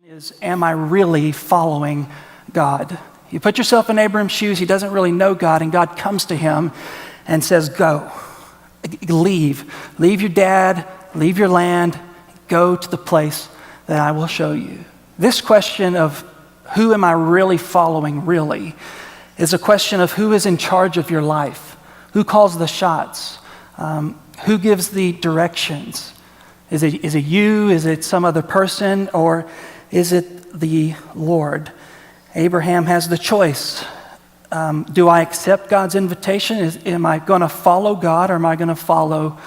Is, am I really following God? You put yourself in Abraham's shoes. He doesn't really know God, and God comes to him and says, go, leave your dad, leave your land, go to the place that I will show you. This question of who am I really following really is a question of who is in charge of your life, who calls the shots, who gives the directions. Is it you? Is it some other person? Or is it the Lord? Abraham has the choice. Do I accept God's invitation? Am I going to follow God, or am I going to follow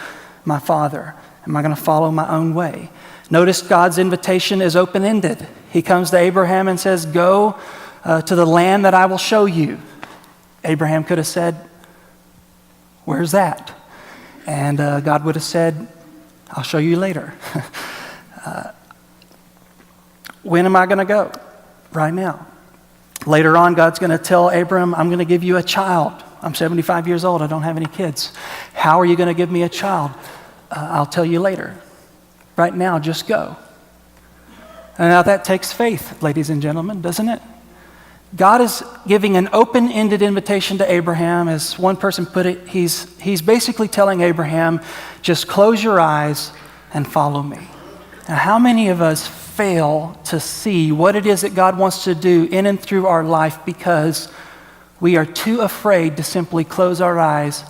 my father? Am I going to follow my own way? Notice God's invitation is open-ended. He comes to Abraham and says, go to the land that I will show you. Abraham could have said, where's that? And God would have said, I'll show you later. When am I going to go? Right now. Later on, God's going to tell Abram, I'm going to give you a child. I'm 75 years old. I don't have any kids. How are you going to give me a child? I'll tell you later. Right now, just go. And now that takes faith, ladies and gentlemen, doesn't it? God is giving an open-ended invitation to Abraham. As one person put it, he's basically telling Abraham, just close your eyes and follow me. Now, how many of us fail to see what it is that God wants to do in and through our life because we are too afraid to simply close our eyes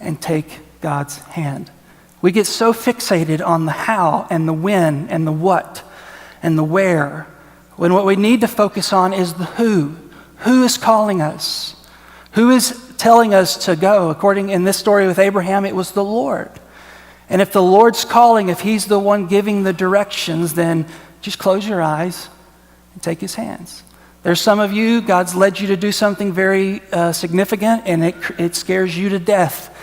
and take God's hand? We get so fixated on the how and the when and the what and the where, when what we need to focus on is the who. Who is calling us? Who is telling us to go? According in this story with Abraham, it was the Lord. And if the Lord's calling, if he's the one giving the directions, then just close your eyes and take his hands. There's some of you, God's led you to do something very significant, and it scares you to death.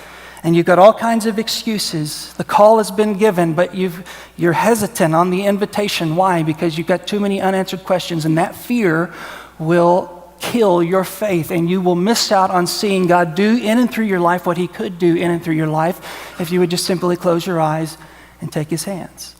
And you've got all kinds of excuses. The call has been given, but you're hesitant on the invitation. Why? Because you've got too many unanswered questions, and that fear will kill your faith, and you will miss out on seeing God do in and through your life what he could do in and through your life if you would just simply close your eyes and take his hands.